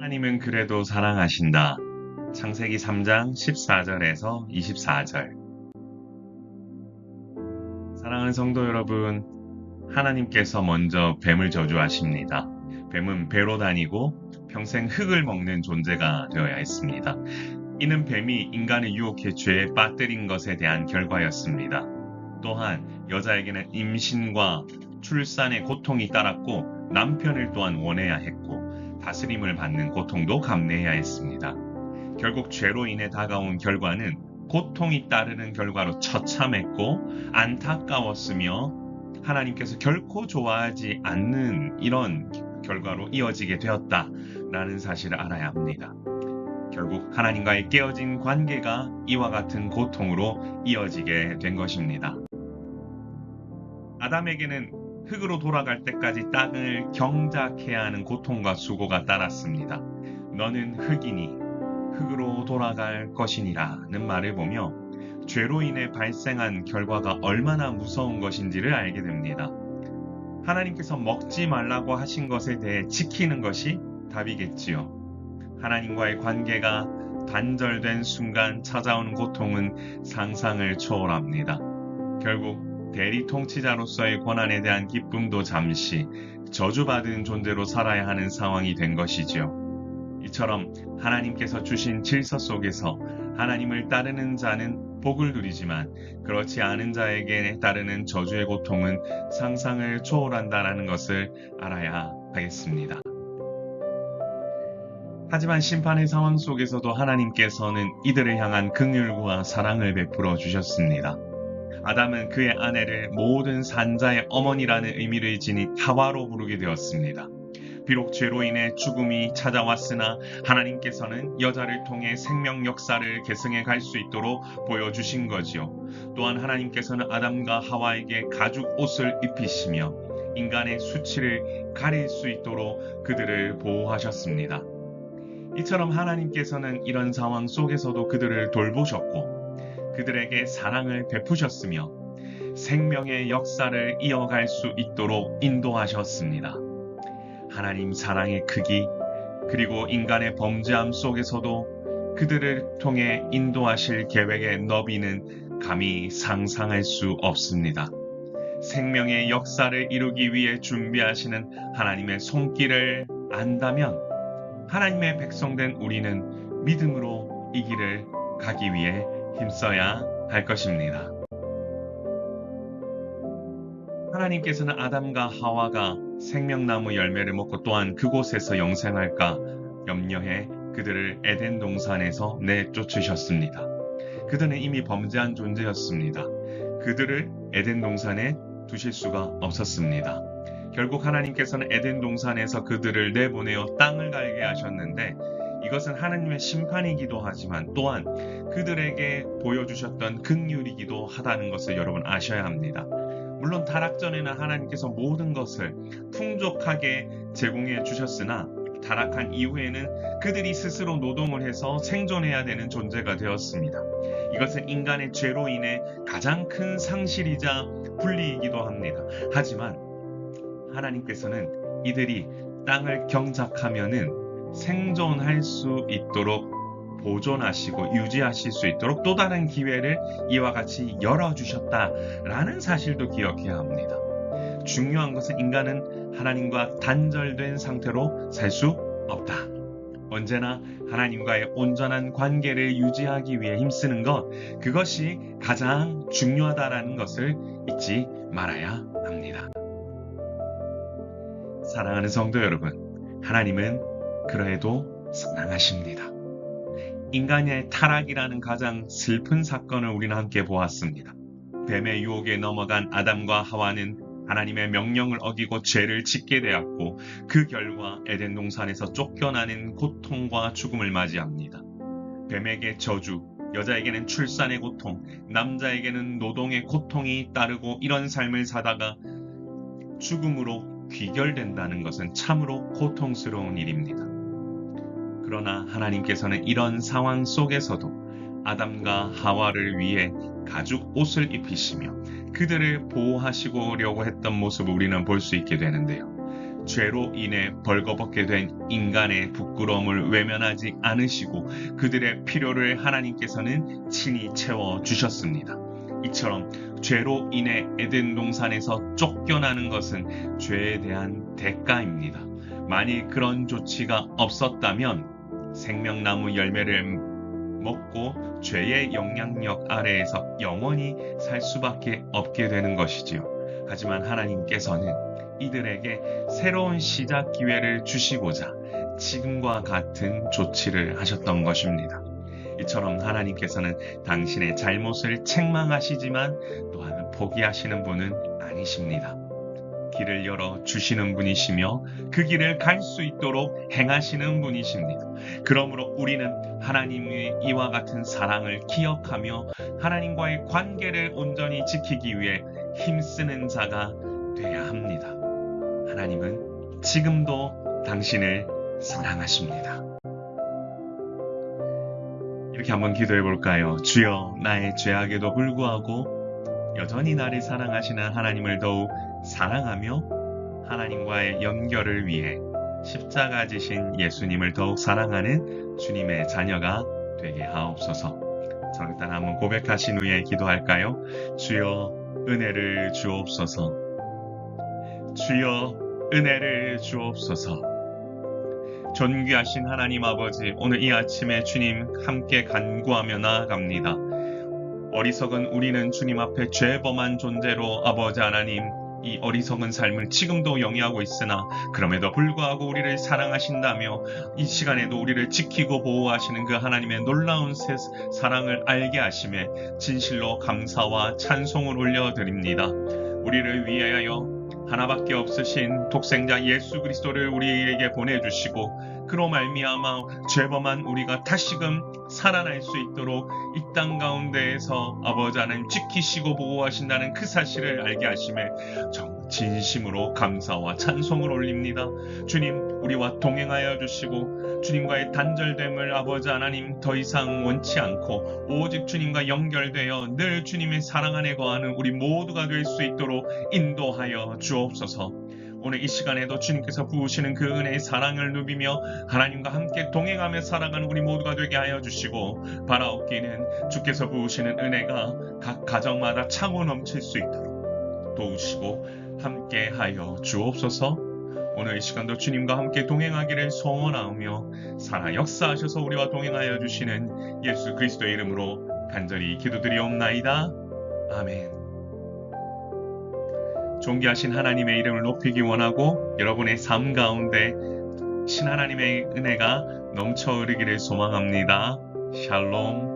하나님은 그래도 사랑하신다. 창세기 3장 14절에서 24절. 사랑하는 성도 여러분, 하나님께서 먼저 뱀을 저주하십니다. 뱀은 배로 다니고 평생 흙을 먹는 존재가 되어야 했습니다. 이는 뱀이 인간을 유혹해 죄에 빠뜨린 것에 대한 결과였습니다. 또한 여자에게는 임신과 출산의 고통이 따랐고 남편을 또한 원해야 했고 다스림을 받는 고통도 감내해야 했습니다. 결국 죄로 인해 다가온 결과는 고통이 따르는 결과로 처참했고 안타까웠으며 하나님께서 결코 좋아하지 않는 이런 결과로 이어지게 되었다라는 사실을 알아야 합니다. 결국 하나님과의 깨어진 관계가 이와 같은 고통으로 이어지게 된 것입니다. 아담에게는 흙으로 돌아갈 때까지 땅을 경작해야 하는 고통과 수고가 따랐습니다. 너는 흙이니 흙으로 돌아갈 것이니라는 말을 보며 죄로 인해 발생한 결과가 얼마나 무서운 것인지를 알게 됩니다. 하나님께서 먹지 말라고 하신 것에 대해 지키는 것이 답이겠지요. 하나님과의 관계가 단절된 순간 찾아오는 고통은 상상을 초월합니다. 결국 대리 통치자로서의 권한에 대한 기쁨도 잠시 저주받은 존재로 살아야 하는 상황이 된 것이지요. 이처럼 하나님께서 주신 질서 속에서 하나님을 따르는 자는 복을 누리지만 그렇지 않은 자에게 따르는 저주의 고통은 상상을 초월한다는 것을 알아야 하겠습니다. 하지만 심판의 상황 속에서도 하나님께서는 이들을 향한 긍휼과 사랑을 베풀어 주셨습니다. 아담은 그의 아내를 모든 산자의 어머니라는 의미를 지닌 하와로 부르게 되었습니다. 비록 죄로 인해 죽음이 찾아왔으나 하나님께서는 여자를 통해 생명 역사를 계승해 갈 수 있도록 보여주신 거지요. 또한 하나님께서는 아담과 하와에게 가죽 옷을 입히시며 인간의 수치를 가릴 수 있도록 그들을 보호하셨습니다. 이처럼 하나님께서는 이런 상황 속에서도 그들을 돌보셨고 그들에게 사랑을 베푸셨으며 생명의 역사를 이어갈 수 있도록 인도하셨습니다. 하나님 사랑의 크기 그리고 인간의 범죄함 속에서도 그들을 통해 인도하실 계획의 너비는 감히 상상할 수 없습니다. 생명의 역사를 이루기 위해 준비하시는 하나님의 손길을 안다면 하나님의 백성된 우리는 믿음으로 이 길을 가기 위해 힘써야 할 것입니다. 하나님께서는 아담과 하와가 생명나무 열매를 먹고 또한 그곳에서 영생할까 염려해 그들을 에덴 동산에서 내쫓으셨습니다. 그들은 이미 범죄한 존재였습니다. 그들을 에덴 동산에 두실 수가 없었습니다. 결국 하나님께서는 에덴 동산에서 그들을 내보내어 땅을 갈게 하셨는데 이것은 하나님의 심판이기도 하지만 또한 그들에게 보여주셨던 긍휼이기도 하다는 것을 여러분 아셔야 합니다. 물론 타락전에는 하나님께서 모든 것을 풍족하게 제공해 주셨으나 타락한 이후에는 그들이 스스로 노동을 해서 생존해야 되는 존재가 되었습니다. 이것은 인간의 죄로 인해 가장 큰 상실이자 분리이기도 합니다. 하지만 하나님께서는 이들이 땅을 경작하면은 생존할 수 있도록 보존하시고 유지하실 수 있도록 또 다른 기회를 이와 같이 열어주셨다라는 사실도 기억해야 합니다. 중요한 것은 인간은 하나님과 단절된 상태로 살 수 없다. 언제나 하나님과의 온전한 관계를 유지하기 위해 힘쓰는 것, 그것이 가장 중요하다라는 것을 잊지 말아야 합니다. 사랑하는 성도 여러분, 하나님은 그래도 사랑하십니다. 인간의 타락이라는 가장 슬픈 사건을 우리는 함께 보았습니다. 뱀의 유혹에 넘어간 아담과 하와는 하나님의 명령을 어기고 죄를 짓게 되었고 그 결과 에덴 동산에서 쫓겨나는 고통과 죽음을 맞이합니다. 뱀에게 저주, 여자에게는 출산의 고통, 남자에게는 노동의 고통이 따르고 이런 삶을 사다가 죽음으로 귀결된다는 것은 참으로 고통스러운 일입니다. 그러나 하나님께서는 이런 상황 속에서도 아담과 하와를 위해 가죽 옷을 입히시며 그들을 보호하시려고 했던 모습을 우리는 볼 수 있게 되는데요. 죄로 인해 벌거벗게 된 인간의 부끄러움을 외면하지 않으시고 그들의 필요를 하나님께서는 친히 채워주셨습니다. 이처럼 죄로 인해 에덴 동산에서 쫓겨나는 것은 죄에 대한 대가입니다. 만일 그런 조치가 없었다면 생명나무 열매를 먹고 죄의 영향력 아래에서 영원히 살 수밖에 없게 되는 것이지요. 하지만 하나님께서는 이들에게 새로운 시작 기회를 주시고자 지금과 같은 조치를 하셨던 것입니다. 이처럼 하나님께서는 당신의 잘못을 책망하시지만 또한 포기하시는 분은 아니십니다. 길을 열어 주시는 분이시며 그 길을 갈 수 있도록 행하시는 분이십니다. 그러므로 우리는 하나님의 이와 같은 사랑을 기억하며 하나님과의 관계를 온전히 지키기 위해 힘쓰는 자가 되어야 합니다. 하나님은 지금도 당신을 사랑하십니다. 이렇게 한번 기도해 볼까요? 주여, 나의 죄악에도 불구하고 여전히 나를 사랑하시는 하나님을 더욱 사랑하며 하나님과의 연결을 위해 십자가 지신 예수님을 더욱 사랑하는 주님의 자녀가 되게 하옵소서. 저 일단 한번 고백하신 후에 기도할까요? 주여, 은혜를 주옵소서. 주여, 은혜를 주옵소서. 존귀하신 하나님 아버지, 오늘 이 아침에 주님 함께 간구하며 나아갑니다. 어리석은 우리는 주님 앞에 죄범한 존재로 아버지 하나님, 이 어리석은 삶을 지금도 영위하고 있으나 그럼에도 불구하고 우리를 사랑하신다며 이 시간에도 우리를 지키고 보호하시는 그 하나님의 놀라운 사랑을 알게 하심에 진실로 감사와 찬송을 올려드립니다. 우리를 위하여 하나밖에 없으신 독생자 예수 그리스도를 우리에게 보내주시고 그로 말미암아 죄범한 우리가 다시금 살아날 수 있도록 이 땅 가운데에서 아버지 하나님 지키시고 보호하신다는 그 사실을 알게 하심에 진심으로 감사와 찬송을 올립니다. 주님, 우리와 동행하여 주시고 주님과의 단절됨을 아버지 하나님 더 이상 원치 않고 오직 주님과 연결되어 늘 주님의 사랑 안에 거하는 우리 모두가 될 수 있도록 인도하여 주옵소서. 오늘 이 시간에도 주님께서 부으시는 그 은혜의 사랑을 누비며 하나님과 함께 동행하며 살아가는 우리 모두가 되게 하여 주시고 바라옵기는 주께서 부으시는 은혜가 각 가정마다 차고 넘칠 수 있도록 도우시고 함께 하여 주옵소서. 오늘 이 시간도 주님과 함께 동행하기를 소원하며 살아 역사하셔서 우리와 동행하여 주시는 예수 그리스도의 이름으로 간절히 기도드리옵나이다. 아멘. 존귀하신 하나님의 이름을 높이기 원하고 여러분의 삶 가운데 신하나님의 은혜가 넘쳐 흐르기를 소망합니다. 샬롬.